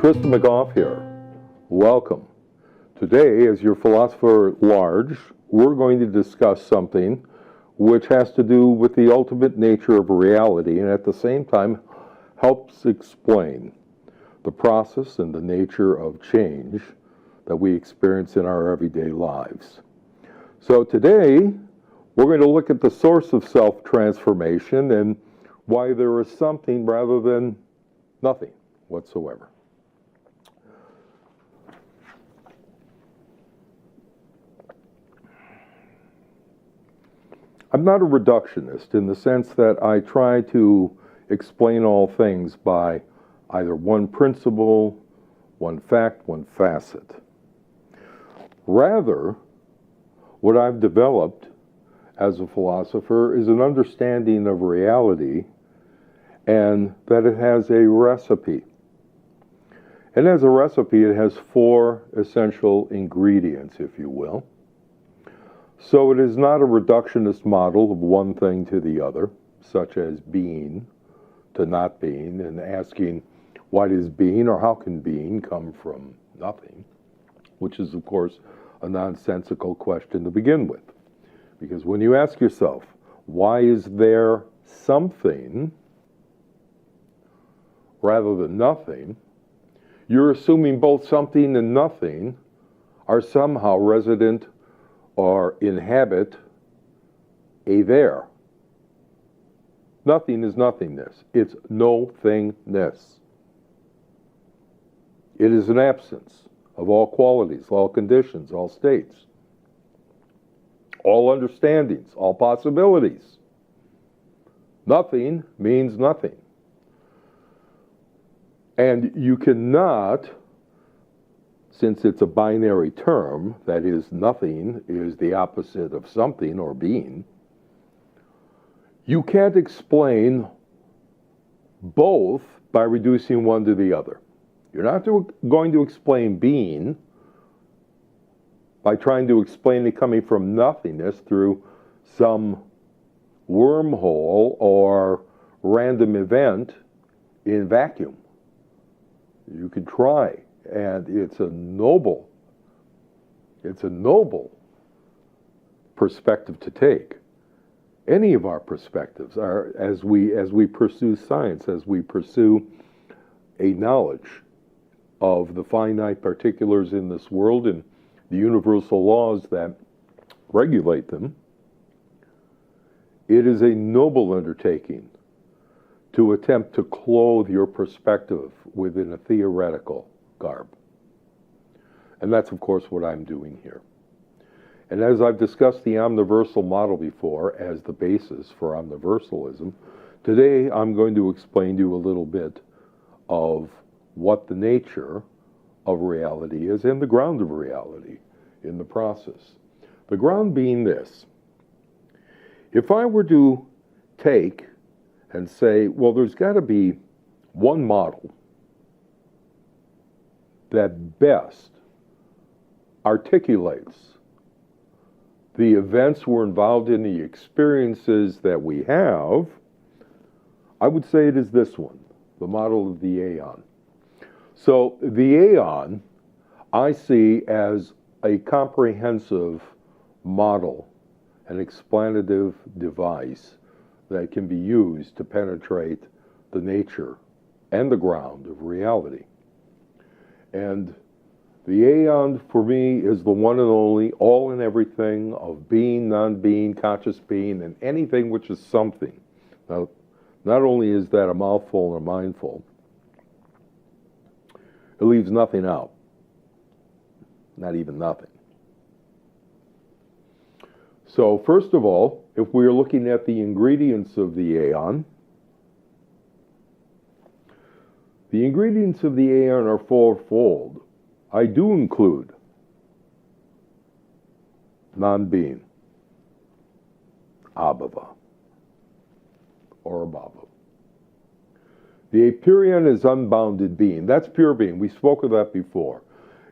Mr. McGough here. Welcome. Today, as your philosopher at large, we're going to discuss something which has to do with the ultimate nature of reality and at the same time helps explain the process and the nature of change that we experience in our everyday lives. So today, we're going to look at the source of self-transformation and why there is something rather than nothing whatsoever. I'm not a reductionist in the sense that I try to explain all things by either one principle, one fact, one facet. Rather, what I've developed as a philosopher is an understanding of reality and that it has a recipe. And as a recipe, it has four essential ingredients, if you will. So it is not a reductionist model of one thing to the other, such as being to not being, and asking what is being or how can being come from nothing, which is, of course, a nonsensical question to begin with. Because when you ask yourself, why is there something rather than nothing, you're assuming both something and nothing are somehow resident or inhabit a there. Nothing is nothingness. It's no-thingness. It is an absence of all qualities, all conditions, all states, all understandings, all possibilities. Nothing means nothing. And you cannot, since it's a binary term, that is, nothing is the opposite of something or being, you can't explain both by reducing one to the other. You're not going to explain being by trying to explain it coming from nothingness through some wormhole or random event in vacuum. You can try, and it's a noble perspective to take. Any of our perspectives are, as we pursue science, as we pursue a knowledge of the finite particulars in this world and the universal laws that regulate them, it is a noble undertaking to attempt to clothe your perspective within a theoretical garb. And that's, of course, what I'm doing here. And as I've discussed the omniversal model before as the basis for omniversalism, today I'm going to explain to you a little bit of what the nature of reality is and the ground of reality in the process. The ground being this. If I were to take and say, well, there's got to be one model that best articulates the events we're involved in, the experiences that we have, I would say it is this one, the model of the Aeon. So the Aeon I see as a comprehensive model, an explanative device that can be used to penetrate the nature and the ground of reality. And the Aeon, for me, is the one and only, all and everything of being, non-being, conscious being, and anything which is something. Now, not only is that a mouthful or mindful, it leaves nothing out. Not even nothing. So, first of all, if we're looking at the ingredients of the Aeon, the ingredients of the Aeon are fourfold. I do include non-being, abhava, or abhava. The apeiron is unbounded being. That's pure being. We spoke of that before.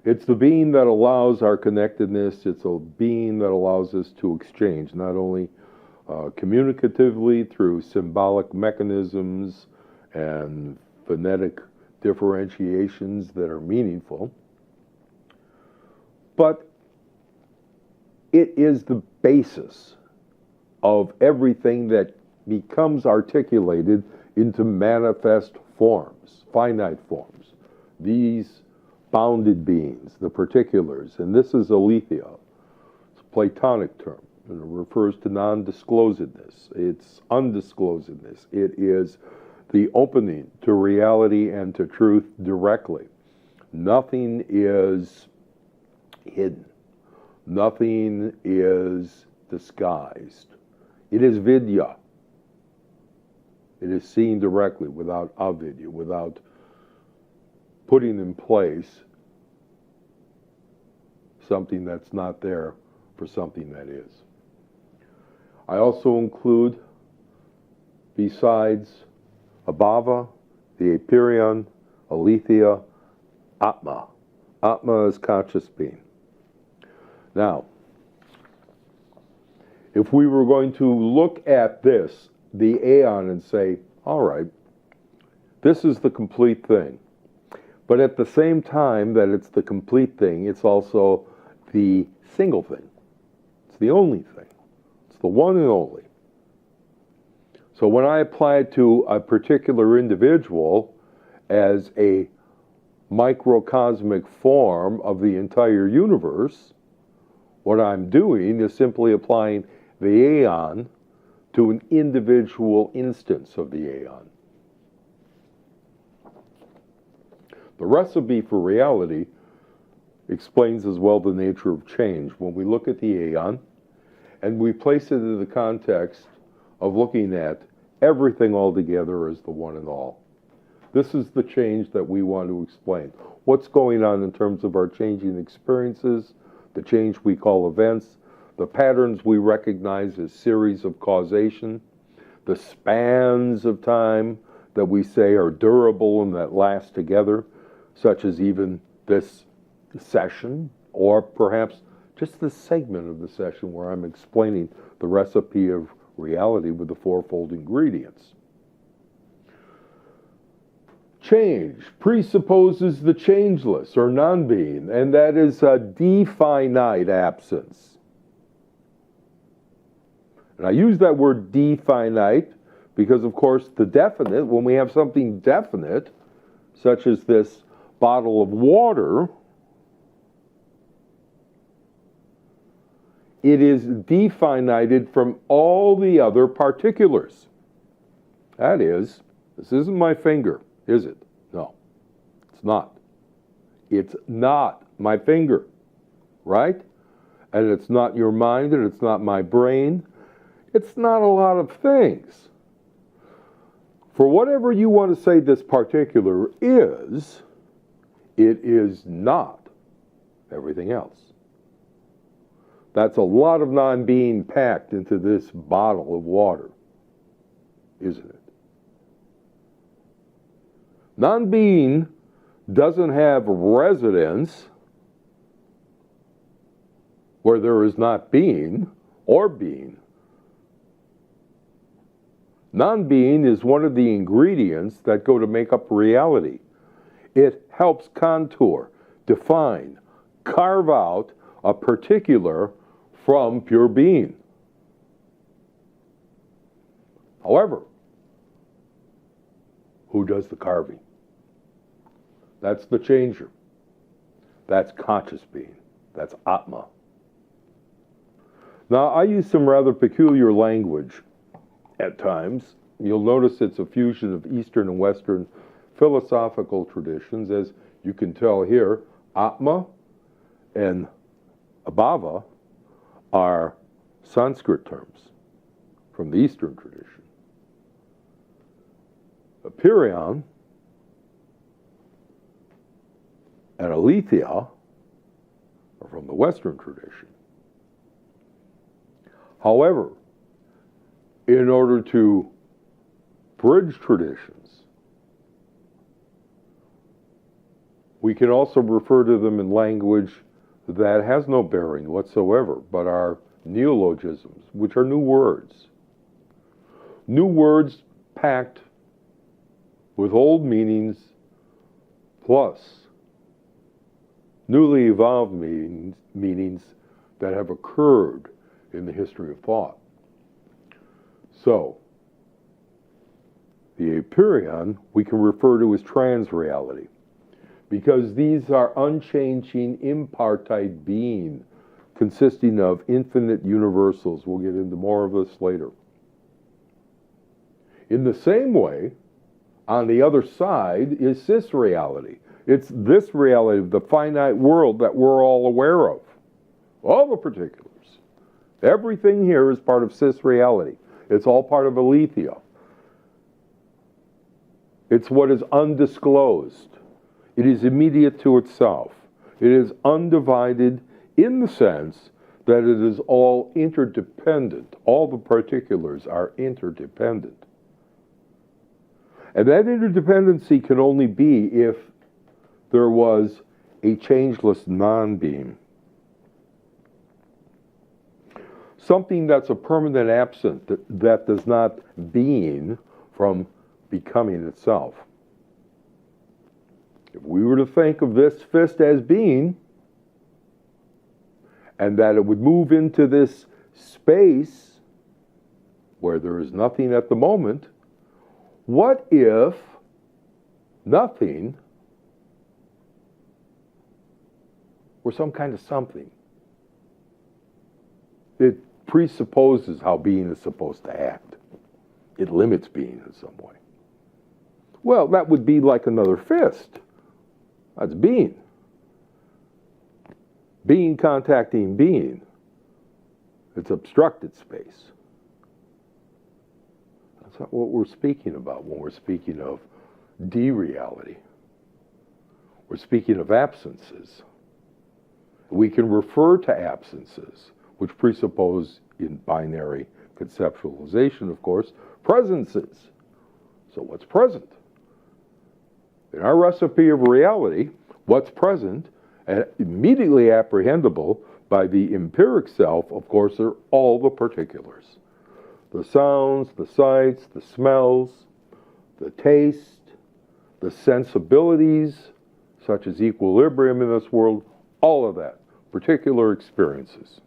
It's the being that allows our connectedness. It's a being that allows us to exchange, not only communicatively through symbolic mechanisms and phonetic differentiations that are meaningful. But it is the basis of everything that becomes articulated into manifest forms, finite forms. These bounded beings, the particulars, and this is aletheia. It's a Platonic term, and it refers to non-disclosedness. It's undisclosedness. It is the opening to reality and to truth directly. Nothing is hidden. Nothing is disguised. It is vidya. It is seen directly without avidya, without putting in place something that's not there for something that is. I also include, besides abhava, the apeiron, aletheia, atma. Atma is conscious being. Now, if we were going to look at this, the Aeon, and say, all right, this is the complete thing. But at the same time that it's the complete thing, it's also the single thing. It's the only thing. It's the one and only. So when I apply it to a particular individual as a microcosmic form of the entire universe, what I'm doing is simply applying the Aeon to an individual instance of the Aeon. The recipe for reality explains as well the nature of change. When we look at the Aeon and we place it in the context of looking at everything all together as the one and all, this is the change that we want to explain. What's going on in terms of our changing experiences, the change we call events, the patterns we recognize as series of causation, the spans of time that we say are durable and that last together, such as even this session, or perhaps just this segment of the session where I'm explaining the recipe of reality with the fourfold ingredients. Change presupposes the changeless or non-being, and that is a definite absence. And I use that word definite because, of course, the definite, when we have something definite, such as this bottle of water, it is definited from all the other particulars. That is, this isn't my finger, is it? No, it's not. It's not my finger, right? And it's not your mind, and it's not my brain. It's not a lot of things. For whatever you want to say this particular is, it is not everything else. That's a lot of non-being packed into this bottle of water, isn't it? Non-being doesn't have residence where there is not being or being. Non-being is one of the ingredients that go to make up reality. It helps contour, define, carve out a particular from pure being. However, who does the carving? That's the changer. That's conscious being. That's Atma. Now, I use some rather peculiar language at times. You'll notice it's a fusion of Eastern and Western philosophical traditions. As you can tell here, Atma and Abhava are Sanskrit terms from the Eastern tradition. Apeiron and aletheia are from the Western tradition. However, in order to bridge traditions, we can also refer to them in language that has no bearing whatsoever, but are neologisms, which are new words. New words packed with old meanings plus newly evolved meanings that have occurred in the history of thought. So, the Aeon we can refer to as Transreality, because these are unchanging impartite being consisting of infinite universals. We'll get into more of this later. In the same way, on the other side is Cisreality. It's this reality of the finite world that we're all aware of. All the particulars. Everything here is part of Cisreality. It's all part of Aletheia. It's what is undisclosed. It is immediate to itself. It is undivided in the sense that it is all interdependent. All the particulars are interdependent. And that interdependency can only be if there was a changeless non-being. Something that's a permanent absent, that does not being from becoming itself. If we were to think of this fist as being, and that it would move into this space where there is nothing at the moment, what if nothing were some kind of something? It presupposes how being is supposed to act. It limits being in some way. Well, that would be like another fist. That's being. Being contacting being. It's obstructed space. That's not what we're speaking about when we're speaking of dereality. We're speaking of absences. We can refer to absences, which presuppose, in binary conceptualization, of course, presences. So what's present? In our recipe of reality, what's present and immediately apprehendable by the empiric self, of course, are all the particulars. The sounds, the sights, the smells, the taste, the sensibilities, such as equilibrium in this world, all of that, particular experiences.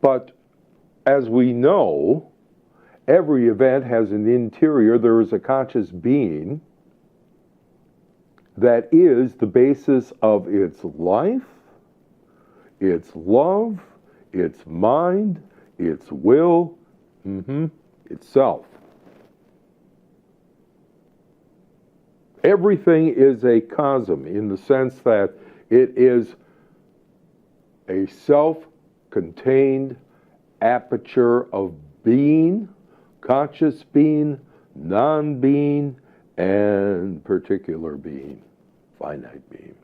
But as we know, every event has an interior. There is a conscious being that is the basis of its life, its love, its mind, its will, itself. Everything is a cosm in the sense that it is a self-contained aperture of being, conscious being, non-being, and particular being, finite being.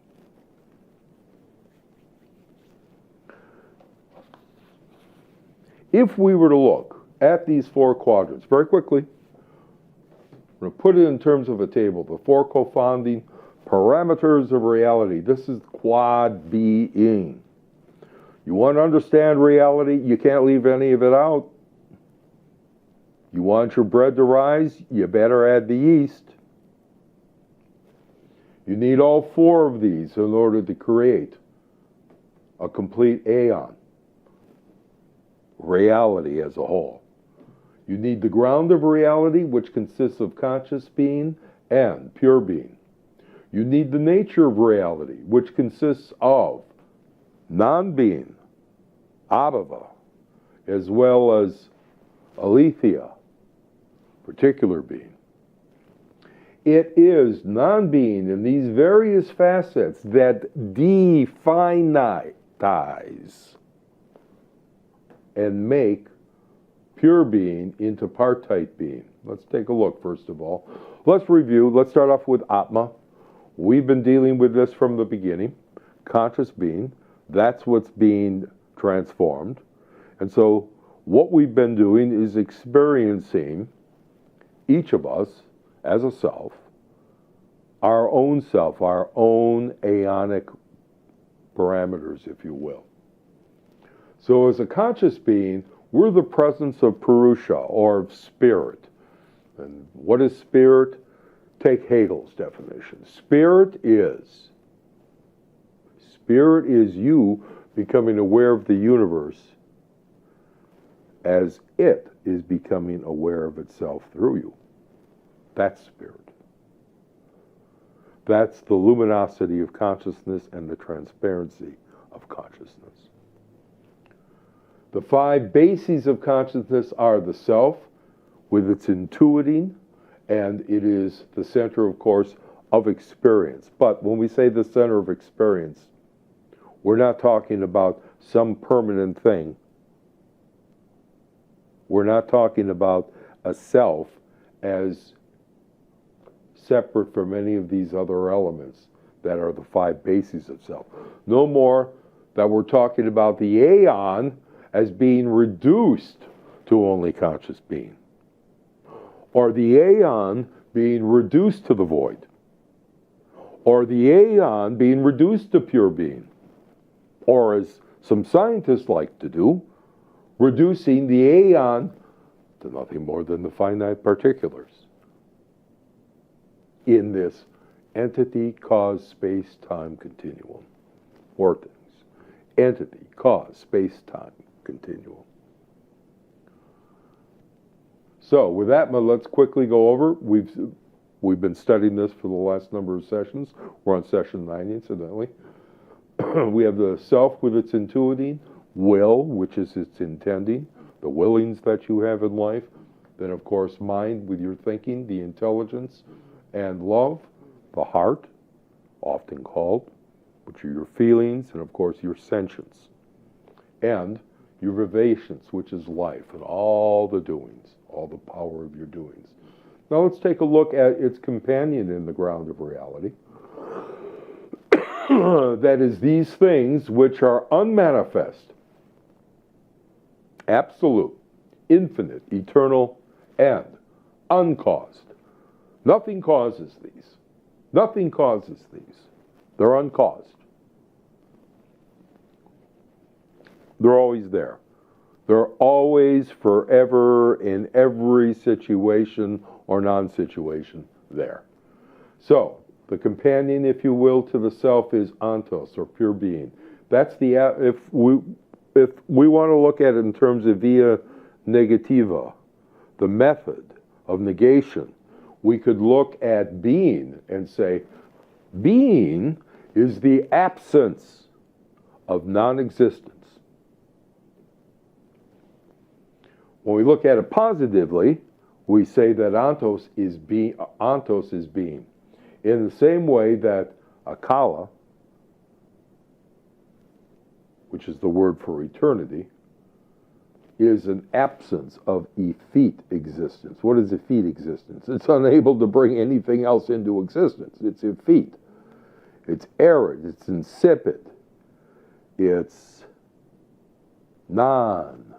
If we were to look at these four quadrants very quickly, I'm going to put it in terms of a table, the four co-founding parameters of reality. This is quad being. You want to understand reality, you can't leave any of it out. You want your bread to rise, you better add the yeast. You need all four of these in order to create a complete Aeon, reality as a whole. You need the ground of reality, which consists of conscious being and pure being. You need the nature of reality, which consists of non-being, abhava, as well as aletheia, particular being. It is non-being in these various facets that definitize and make pure being into partite being. Let's take a look, first of all. Let's review. Let's start off with Atma. We've been dealing with this from the beginning. Conscious being, that's what's being transformed. And so what we've been doing is experiencing, each of us, as a self, our own aeonic parameters, if you will. So as a conscious being, we're the presence of Purusha, or of spirit. And what is spirit? take Hegel's definition. Spirit is you becoming aware of the universe as it is becoming aware of itself through you. That's spirit. That's the luminosity of consciousness and the transparency of consciousness. The 5 bases of consciousness are the self, with its intuiting, and it is the center, of course, of experience. But when we say the center of experience, we're not talking about some permanent thing. We're not talking about a self as separate from any of these other elements that are the 5 bases of self. No more that we're talking about the Aeon as being reduced to only conscious being, or the Aeon being reduced to the void, or the Aeon being reduced to pure being, or as some scientists like to do, reducing the Aeon to nothing more than the finite particulars in this entity, cause, space, time continuum. Or things. Entity, cause, space, time continuum. So with that, let's quickly go over. We've been studying this for the last number of sessions. We're on session 9, incidentally. We have the self with its intuiting, will, which is its intending, the willings that you have in life. Then, of course, mind with your thinking, the intelligence, and love, the heart, often called, which are your feelings, and of course your sentience. And your vivacience, which is life, and all the doings, all the power of your doings. Now let's take a look at its companion in the ground of reality. That is these things which are unmanifest, absolute, infinite, eternal, and uncaused. Nothing causes these. Nothing causes these. They're uncaused. They're always there. They're always, forever, in every situation or non-situation there. So, the companion, if you will, to the self is ontos, or pure being. That's the, if we want to look at it in terms of via negativa, the method of negation, we could look at being and say, being is the absence of non-existence. When we look at it positively, we say that ontos is being. In the same way that akala, which is the word for eternity, is an absence of effete existence. What is effete existence? It's unable to bring anything else into existence. It's effete. It's arid. It's insipid. It's non-creative.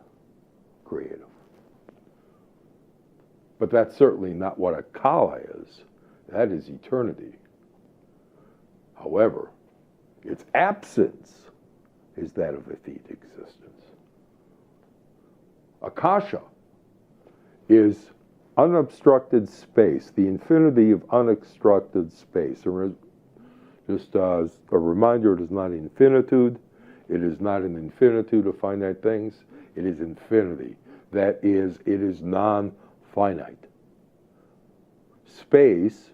But that's certainly not what akala is. That is eternity. However, its absence is that of effete existence. Akasha is unobstructed space, the infinity of unobstructed space. Just as a reminder, it is not infinitude. It is not an infinitude of finite things. It is infinity. That is, it is non-finite. Space,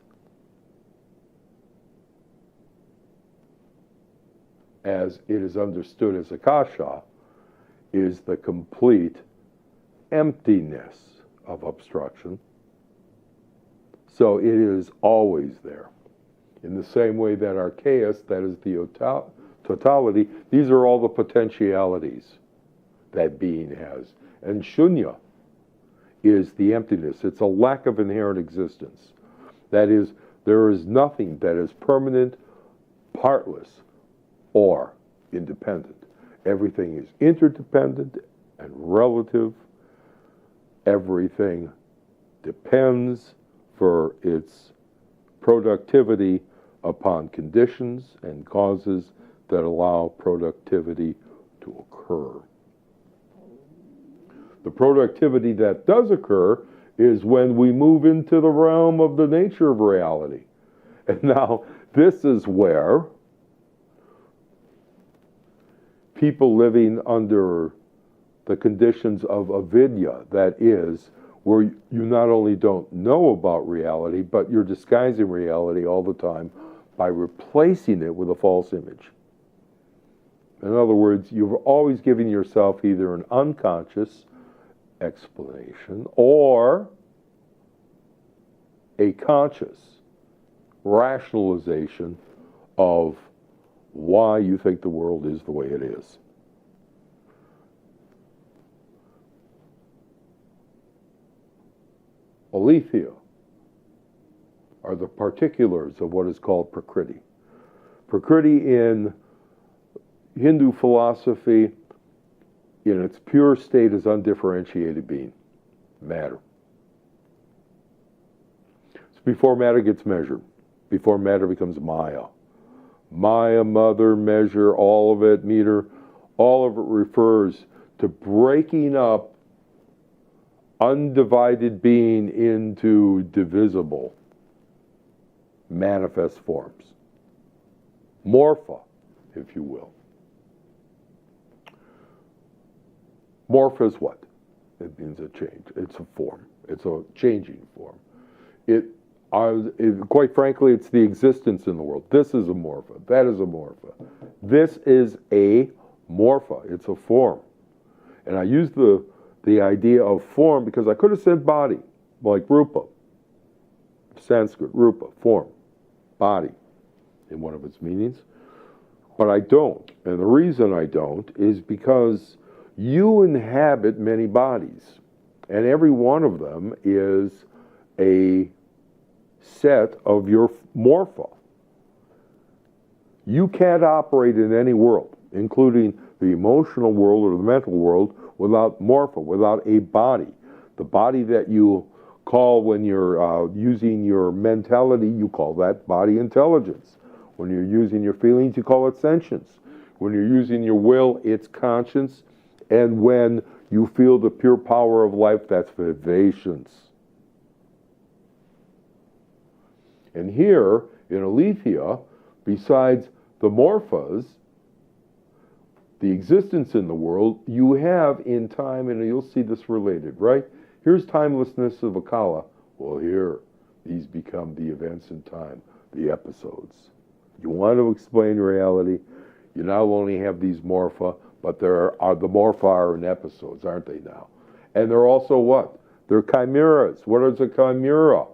as it is understood as Akasha, is the complete emptiness of obstruction. So it is always there. In the same way that archaeus, that is the totality, these are all the potentialities that being has. And shunya is the emptiness. It's a lack of inherent existence. That is, there is nothing that is permanent, partless, or independent. Everything is interdependent and relative. Everything depends for its productivity upon conditions and causes that allow productivity to occur. The productivity that does occur is when we move into the realm of the nature of reality. And now, this is where people living under the conditions of avidya, that is, where you not only don't know about reality, but you're disguising reality all the time by replacing it with a false image. In other words, you're always giving yourself either an unconscious explanation or a conscious rationalization of why you think the world is the way it is. Aletheia are the particulars of what is called Prakriti. Prakriti in Hindu philosophy, in its pure state, is undifferentiated being, matter. It's before matter gets measured, before matter becomes Maya. Maya, mother, measure, all of it, meter, all of it refers to breaking up undivided being into divisible, manifest forms. Morpha, if you will. Morph is what? It means a change. It's a form. It's a changing form. Quite frankly, it's the existence in the world. This is a morpha. That is a morpha. This is a morpha. It's a form. And I use the idea of form because I could have said body, like rupa. Sanskrit, rupa, form, body, in one of its meanings. But I don't. And the reason I don't is because you inhabit many bodies, and every one of them is a set of your morpha. You can't operate in any world, including the emotional world or the mental world, without morpha, without a body. The body that you call when you're using your mentality, you call that body intelligence. When you're using your feelings, you call it sentience. When you're using your will, it's conscience. And when you feel the pure power of life, that's vivacience. And here, in Aletheia, besides the morphas, the existence in the world, you have in time, and you'll see this related, right? Here's timelessness of Akala. Well, here, these become the events in time, the episodes. You want to explain reality, you not only have these morpha, but there are the morpha are in episodes, aren't they now? And they're also what? They're chimeras. What is a chimera?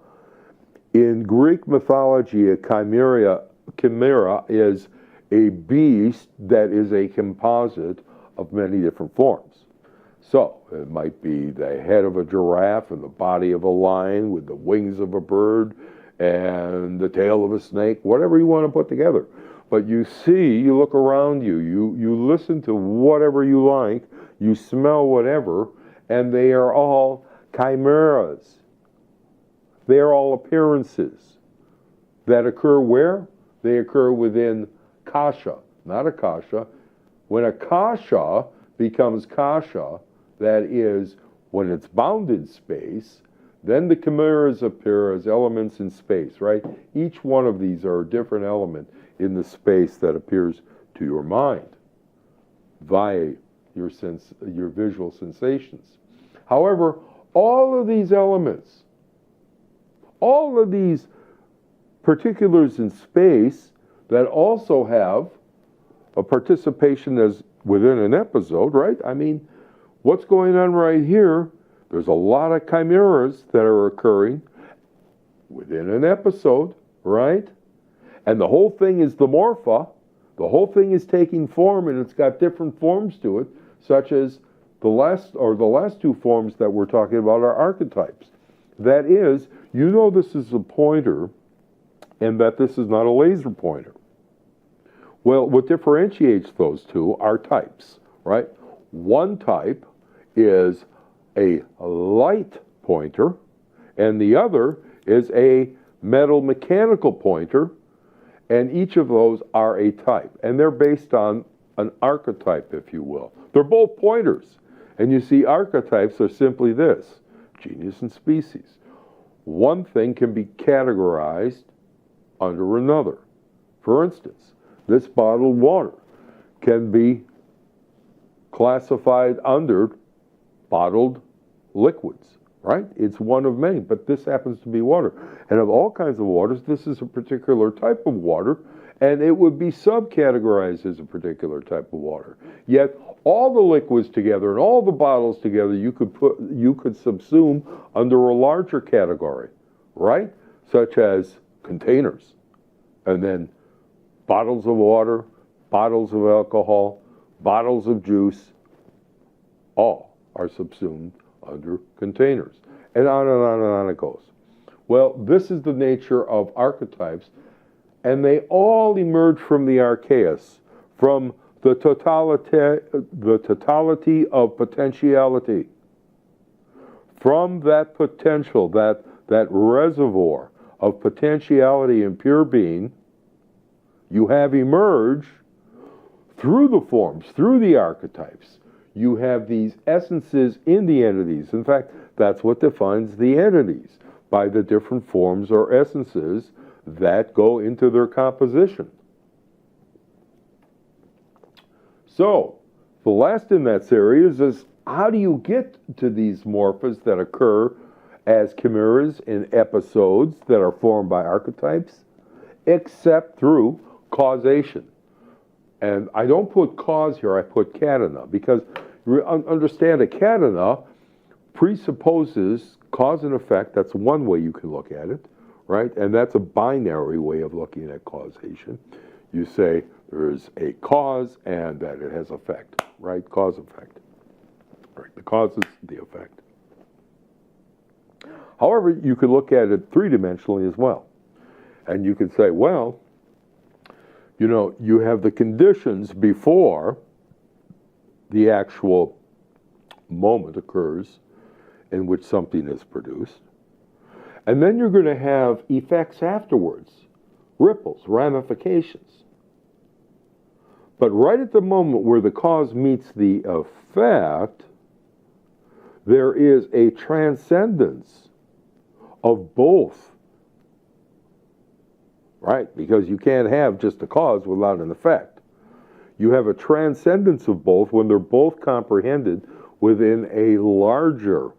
In Greek mythology, a chimera is a beast that is a composite of many different forms. So it might be the head of a giraffe and the body of a lion with the wings of a bird and the tail of a snake, whatever you want to put together. But you see, you look around you, you listen to whatever you like, you smell whatever, and they are all chimeras. They are all appearances that occur where? They occur within kasha, not akasha. When akasha becomes kasha, that is, when it's bounded space, then the chimeras appear as elements in space, right? Each one of these are a different element in the space that appears to your mind via your visual sensations. However, all of these elements, all of these particulars in space that also have a participation as within an episode, right? I mean, what's going on right here? There's a lot of chimeras that are occurring within an episode, right? And the whole thing is the morpha. The whole thing is taking form, and it's got different forms to it, such as the last two forms that we're talking about are archetypes. That is, you know this is a pointer, and that this is not a laser pointer. Well, what differentiates those two are types, right? One type is a light pointer, and the other is a metal mechanical pointer, and each of those are a type, and they're based on an archetype, if you will. They're both pointers, and you see archetypes are simply this. genus and species. One thing can be categorized under another. For instance, this bottled water can be classified under bottled liquids, right? It's one of many, but this happens to be water. And of all kinds of waters, this is a particular type of water, and it would be subcategorized as a particular type of water. Yet all the liquids together and all the bottles together you could subsume under a larger category, right? Such as containers, and then bottles of water, bottles of alcohol, bottles of juice, all are subsumed under containers. And on and on and on it goes. Well, this is the nature of archetypes, and they all emerge from the archaeus, from the totality of potentiality. From that potential, that reservoir of potentiality and pure being, you have emerged through the forms, through the archetypes. You have these essences in the entities. In fact, that's what defines the entities, by the different forms or essences that go into their composition. So, the last in that series is, how do you get to these morphas that occur as chimeras in episodes that are formed by archetypes, except through causation? And I don't put cause here, I put catena, because understand a catena presupposes cause and effect. That's one way you can look at it, right? And that's a binary way of looking at causation. You say there's a cause and that it has effect, right? Cause effect. Right. The cause is the effect. However, you could look at it three-dimensionally as well. And you could say, well, you know, you have the conditions before the actual moment occurs in which something is produced. And then you're going to have effects afterwards, ripples, ramifications. But right at the moment where the cause meets the effect, there is a transcendence of both, right? Because you can't have just a cause without an effect. You have a transcendence of both when they're both comprehended within a larger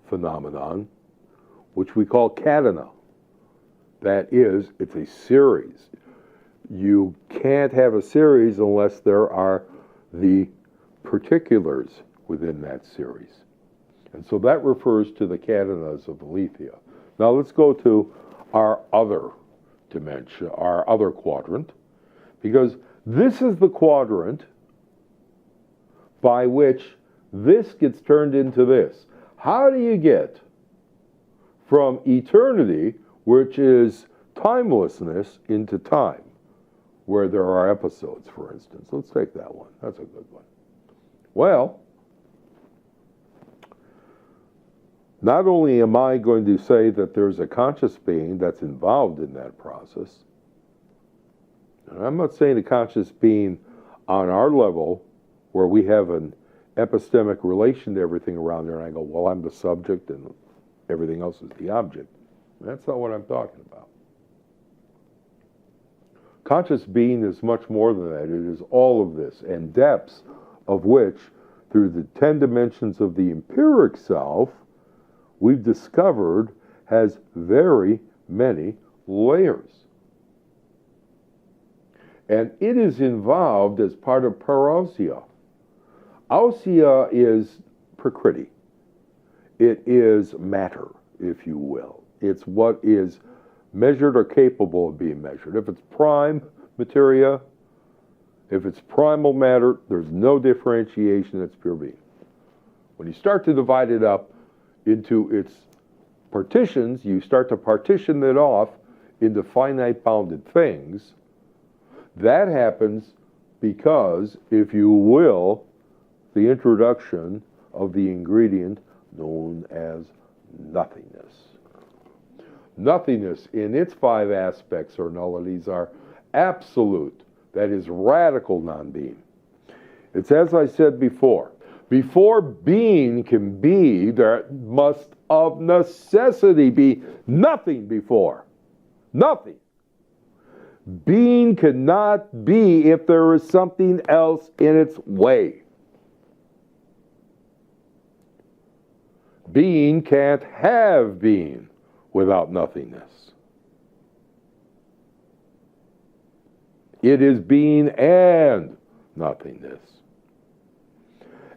phenomenon, which we call catena. That is, it's a series. You can't have a series unless there are the particulars within that series. And so that refers to the catenas of aletheia. Now let's go to our other dimension, our other quadrant, because this is the quadrant by which this gets turned into this. How do you get from eternity, which is timelessness, into time, where there are episodes, for instance? Let's take that one. That's a good one. Well, not only am I going to say that there's a conscious being that's involved in that process, and I'm not saying a conscious being on our level where we have an epistemic relation to everything around there, and I go, well, I'm the subject and everything else is the object. That's not what I'm talking about. Conscious being is much more than that. It is all of this, and depths of which, through the 10 dimensions of the empiric self, we've discovered has very many layers. And it is involved as part of parousia. Ousia is prakriti. It is matter, if you will. It's what is measured or capable of being measured. If it's prime materia, if it's primal matter, there's no differentiation, it's pure being. When you start to divide it up into its partitions, you start to partition it off into finite bounded things. That happens because, if you will, the introduction of the ingredient known as nothingness. Nothingness in its 5 aspects or nullities are absolute, that is radical non-being. It's as I said before, Before being can be, there must of necessity be nothing before. Nothing. Being cannot be if there is something else in its way. Being can't have being without nothingness. It is being and nothingness.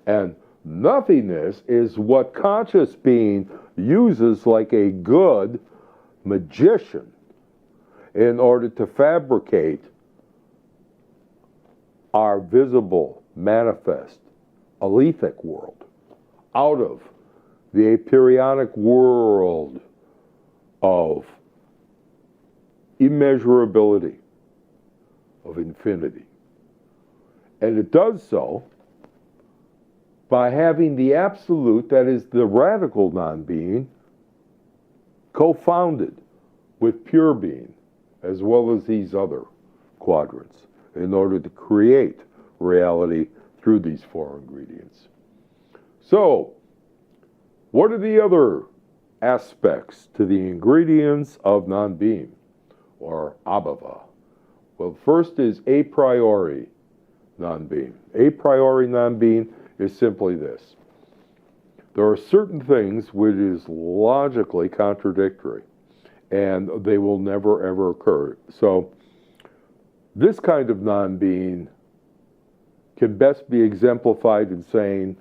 And nothingness is what conscious being uses like a good magician in order to fabricate our visible, manifest, alethic world out of the aperionic world of immeasurability, of infinity. And it does so by having the absolute, that is the radical non-being, co-founded with pure being, as well as these other quadrants, in order to create reality through these four ingredients. So, what are the other aspects to the ingredients of non-being, or abhava? Well, first is a priori non-being. A priori non-being is simply this. There are certain things which is logically contradictory, and they will never ever occur. So this kind of non-being can best be exemplified in saying,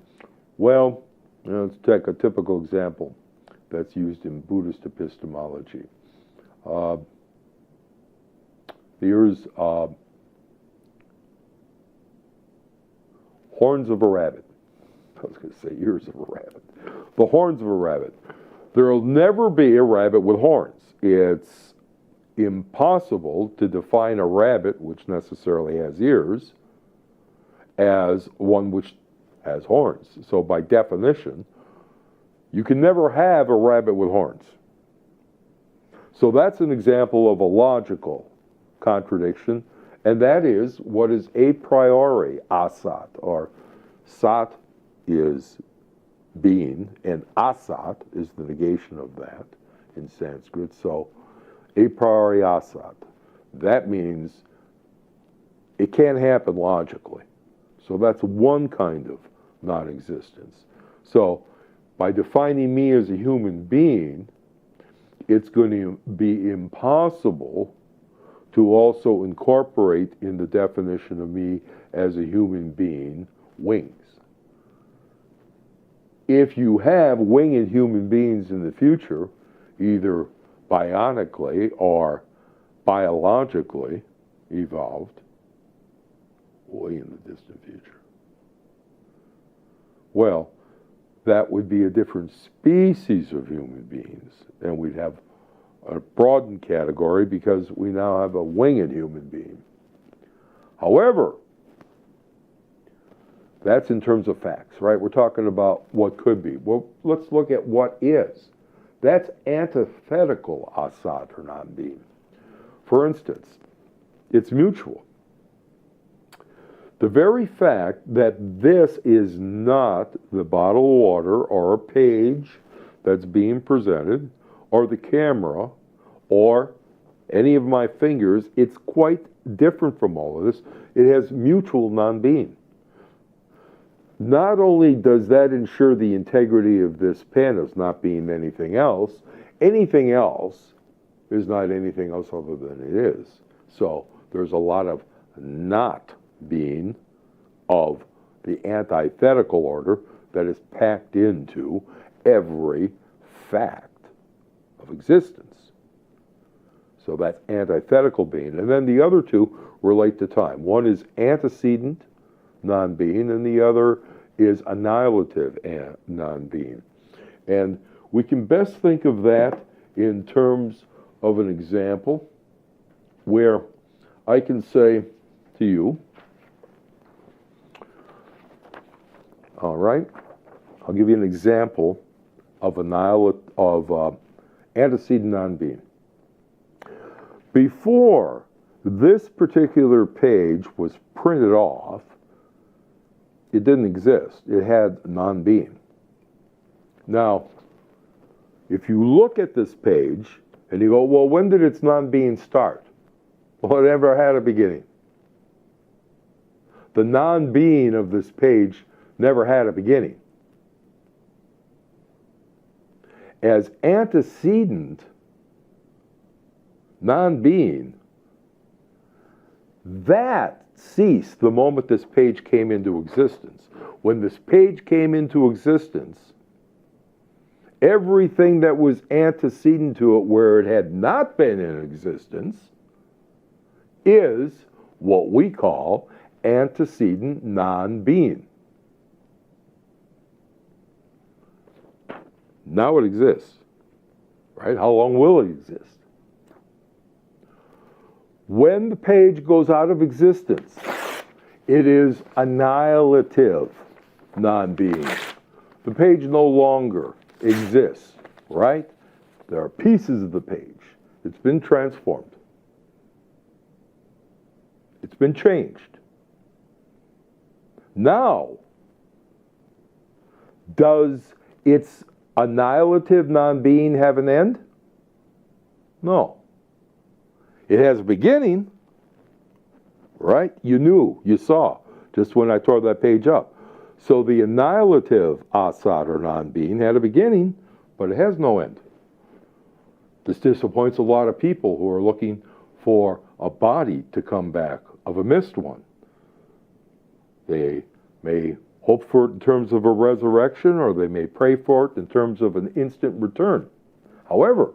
well, let's take a typical example that's used in Buddhist epistemology. Here's horns of a rabbit. I was going to say ears of a rabbit. The horns of a rabbit. There will never be a rabbit with horns. It's impossible to define a rabbit, which necessarily has ears, as one which has horns. So by definition, you can never have a rabbit with horns. So that's an example of a logical contradiction, and that is what is a priori asat, or sat is being, and asat is the negation of that in Sanskrit. So a priori asat, that means it can't happen logically. So that's one kind of non-existence. So by defining me as a human being, it's going to be impossible to also incorporate in the definition of me as a human being wings. If you have winged human beings in the future, either bionically or biologically evolved, way in the distant future, well, that would be a different species of human beings, and we'd have a broadened category because we now have a winged human being. However, that's in terms of facts, right? We're talking about what could be. Well, let's look at what is. That's antithetical asat, or non-being. For instance, it's mutual. The very fact that this is not the bottle of water or a page that's being presented, or the camera, or any of my fingers, it's quite different from all of this. It has mutual non-being. Not only does that ensure the integrity of this pen as not being anything else is not anything else other than it is. So there's a lot of not being of the antithetical order that is packed into every fact of existence. So that's antithetical being. And then the other two relate to time. One is antecedent non-being, and the other is annihilative non-being. And we can best think of that in terms of an example where I can say to you, all right, I'll give you an example of antecedent non-being. Before this particular page was printed off, it didn't exist. It had non-being. Now, if you look at this page and you go, well, when did its non-being start? Well, it never had a beginning. The non-being of this page never had a beginning. As antecedent non-being, that ceased the moment this page came into existence. When this page came into existence, everything that was antecedent to it where it had not been in existence is what we call antecedent non-being. Now it exists, right? How long will it exist? When the page goes out of existence, it is annihilative non-being. The page no longer exists, right? There are pieces of the page. It's been transformed. It's been changed. Now, does its annihilative non-being have an end? No. It has a beginning, right? You knew, you saw, just when I tore that page up. So the annihilative asad or non-being had a beginning, but it has no end. This disappoints a lot of people who are looking for a body to come back of a missed one. They may hope for it in terms of a resurrection, or they may pray for it in terms of an instant return. However,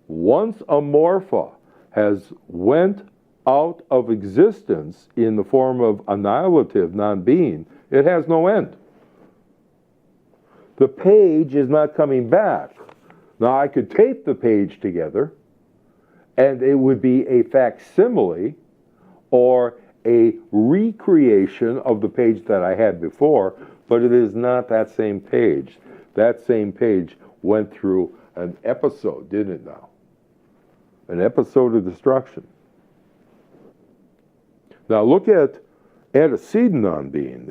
once a morpha has went out of existence in the form of annihilative non-being, it has no end. The page is not coming back. Now, I could tape the page together, and it would be a facsimile or a recreation of the page that I had before, but it is not that same page. That same page went through an episode, didn't it now? An episode of destruction. Now look at antecedent non-being.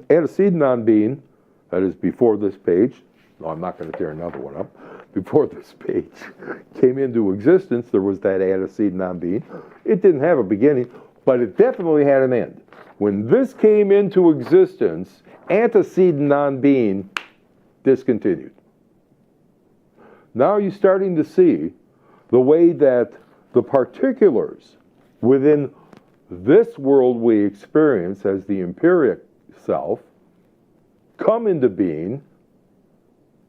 Antecedent non-being, that is before this page, no, I'm not going to tear another one up. Before this page came into existence, there was that antecedent non-being. It didn't have a beginning, but it definitely had an end. When this came into existence, antecedent non-being discontinued. Now you're starting to see the way that the particulars within this world we experience as the empiric self come into being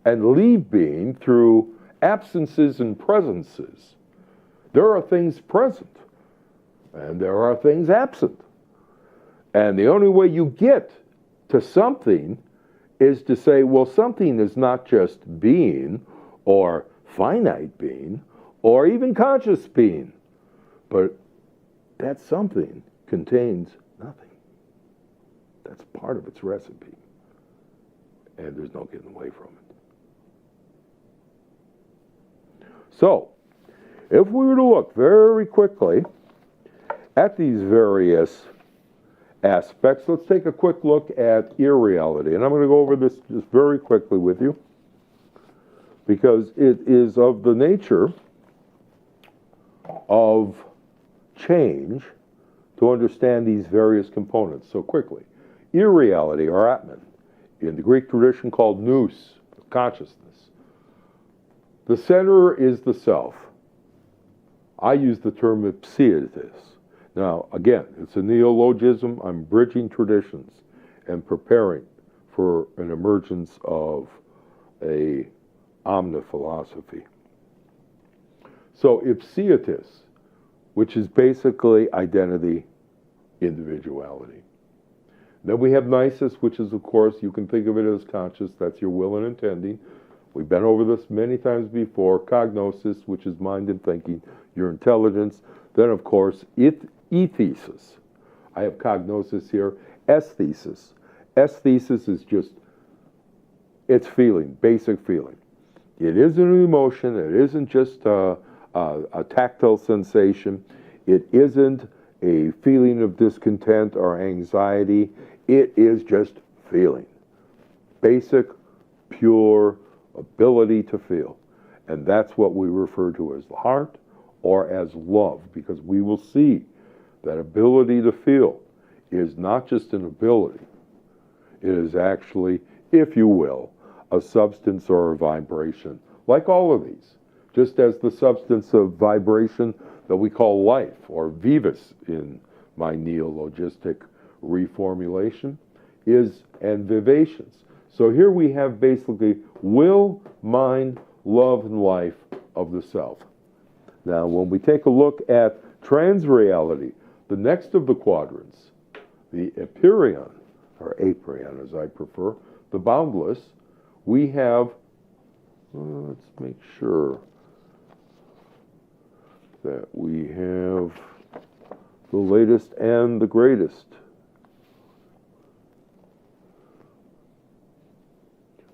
and leave being through absences and presences. There are things present, and there are things absent. And the only way you get to something is to say, well, something is not just being, or finite being, or even conscious being, but that something contains nothing. That's part of its recipe, and there's no getting away from it. So, if we were to look very quickly at these various aspects, let's take a quick look at irreality. And I'm going to go over this just very quickly with you, because it is of the nature of change to understand these various components so quickly. Irreality, or Atman, in the Greek tradition called nous, consciousness. The center is the self. I use the term ipsiatis. Now, again, it's a neologism. I'm bridging traditions and preparing for an emergence of a omni philosophy. So, ipsiatis, which is basically identity, individuality. Then we have nisus, which is, of course, you can think of it as conscious. That's your will and intending. We've been over this many times before. Cognosis, which is mind and thinking, your intelligence. Then, of course, ethesis. I have cognosis here. Esthesis. Esthesis is just, it's feeling, basic feeling. It isn't an emotion. It isn't just a tactile sensation. It isn't a feeling of discontent or anxiety. It is just feeling. Basic, pure ability to feel. And that's what we refer to as the heart or as love, because we will see that ability to feel is not just an ability. It is actually, if you will, a substance or a vibration, like all of these. Just as the substance of vibration that we call life, or vivus in my neologistic reformulation, is and vivacious. So here we have basically will, mind, love, and life of the self. Now, when we take a look at transreality, the next of the quadrants, the Empyrean, or Aprion as I prefer, the boundless, we have, let's make sure that we have the latest and the greatest.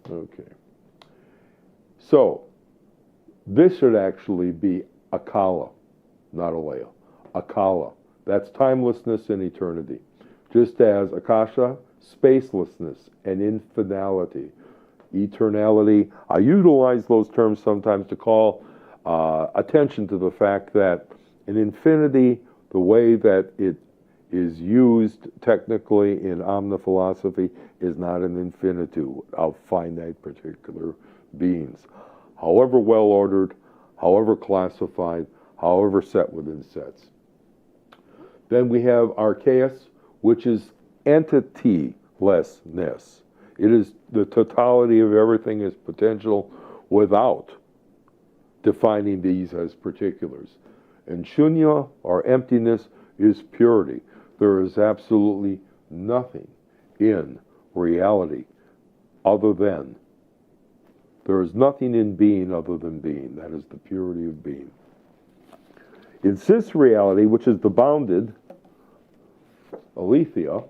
Okay. So, this should actually be Akala, not Alea. Akala. That's timelessness and eternity. Just as Akasha, spacelessness and infinality. Eternality. I utilize those terms sometimes to call attention to the fact that an infinity, the way that it is used technically in omniphilosophy, is not an infinitude of finite particular beings. However well ordered, however classified, however set within sets. Then we have Archaeus, which is entitylessness. It is the totality of everything is potential without defining these as particulars. And shunya, or emptiness, is purity. There is absolutely nothing in reality other than. There is nothing in being other than being. That is the purity of being. In Cisreality, which is the bounded aletheia,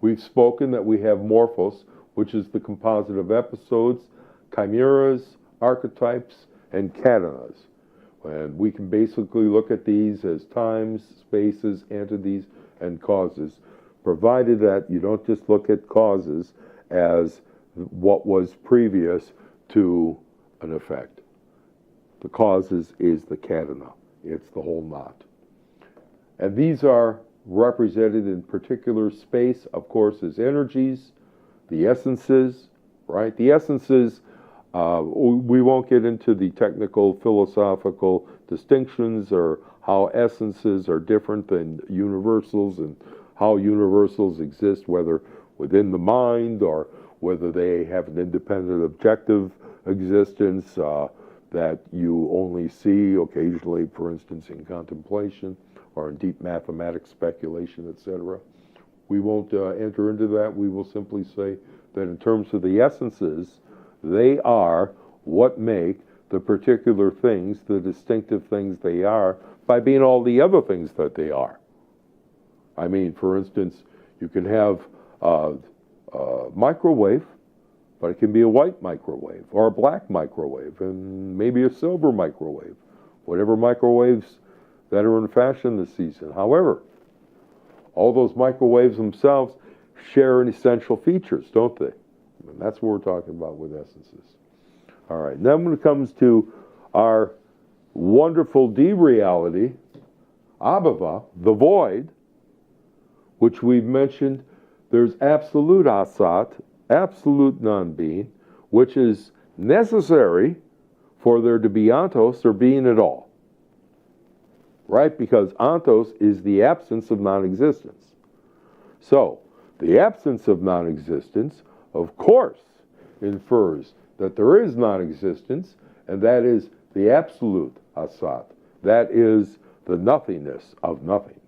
we've spoken that we have morphos, which is the composite of episodes, chimeras, archetypes, and catenas. And we can basically look at these as times, spaces, entities, and causes, provided that you don't just look at causes as what was previous to an effect. The causes is the catena. It's the whole knot. And these are represented in particular space, of course, as energies, the essences, right? The essences, we won't get into the technical philosophical distinctions or how essences are different than universals and how universals exist, whether within the mind or whether they have an independent objective existence that you only see occasionally, for instance, in contemplation or in deep mathematics speculation, etc. We won't enter into that. We will simply say that in terms of the essences, they are what make the particular things, the distinctive things they are, by being all the other things that they are. I mean, for instance, you can have a microwave, but it can be a white microwave or a black microwave and maybe a silver microwave, whatever microwaves that are in fashion this season. However, all those microwaves themselves share an essential features, don't they? And that's what we're talking about with essences. All right, then when it comes to our wonderful dereality, abhava, the void, which we've mentioned, there's absolute asat, absolute non-being, which is necessary for there to be ontos or being at all. Right? Because ontos is the absence of non-existence. So, the absence of non-existence, of course, infers that there is non-existence, and that is the absolute asat. That is the nothingness of nothing.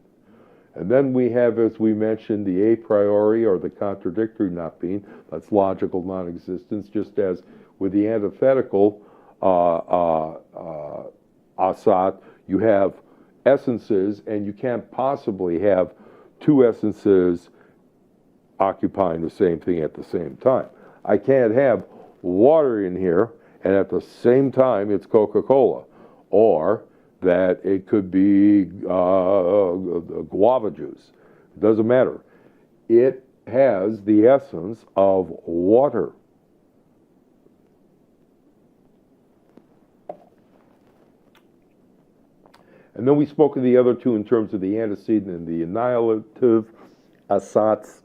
And then we have, as we mentioned, the a priori, or the contradictory not being. That's logical non-existence, just as with the antithetical asat, you have essences, and you can't possibly have two essences occupying the same thing at the same time. I can't have water in here, and at the same time it's Coca-Cola, or that it could be guava juice. It doesn't matter. it has the essence of water. And then we spoke of the other two in terms of the antecedent and the annihilative asats,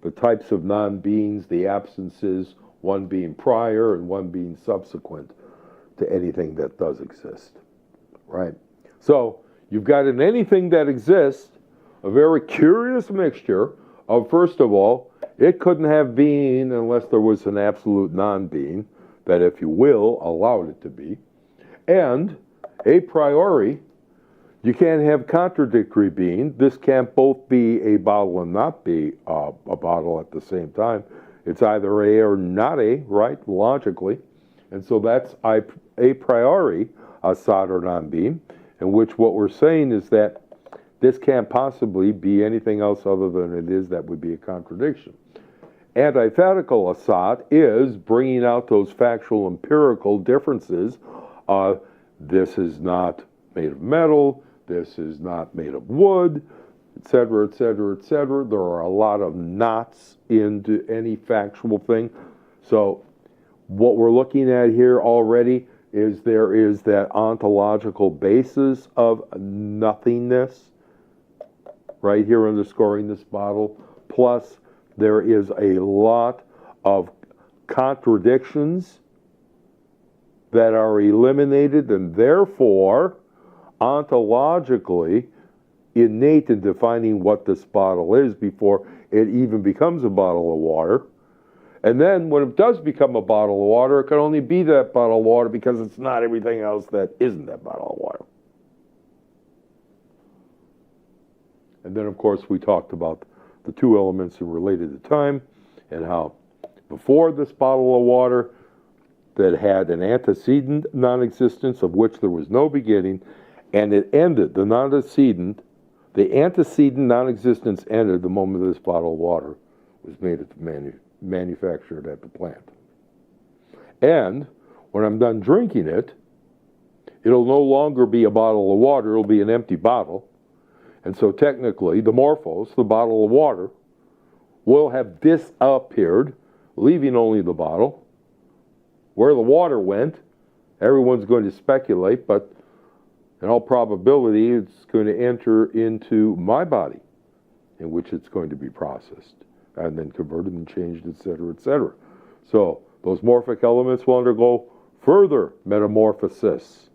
the types of non-beings, the absences, one being prior and one being subsequent to anything that does exist, right? So you've got in anything that exists a very curious mixture of, first of all, it couldn't have being unless there was an absolute non-being that, if you will, allowed it to be, and a priori, you can't have contradictory being. This can't both be a bottle and not be a bottle at the same time. It's either a or not a, right, logically. And so that's a priori a sod or non-being, in which what we're saying is that this can't possibly be anything else other than it is. That would be a contradiction. Antithetical asat is bringing out those factual empirical differences. This is not made of metal, this is not made of wood, etc., etc., etc. There are a lot of knots into any factual thing. So what we're looking at here already is there is that ontological basis of nothingness, right here underscoring this bottle, plus there is a lot of contradictions that are eliminated and therefore ontologically innate in defining what this bottle is before it even becomes a bottle of water. And then when it does become a bottle of water, it can only be that bottle of water because it's not everything else that isn't that bottle of water. And then, of course, we talked about the two elements related to time and how before this bottle of water that had an antecedent non-existence of which there was no beginning, and it ended, the antecedent non-existence ended the moment this bottle of water was manufactured at the plant. And when I'm done drinking it, it'll no longer be a bottle of water, it'll be an empty bottle. And so technically, the morphos, the bottle of water, will have disappeared, leaving only the bottle. Where the water went, everyone's going to speculate, but in all probability, it's going to enter into my body, in which it's going to be processed, and then converted and changed, etc., etc. So those morphic elements will undergo further metamorphosis,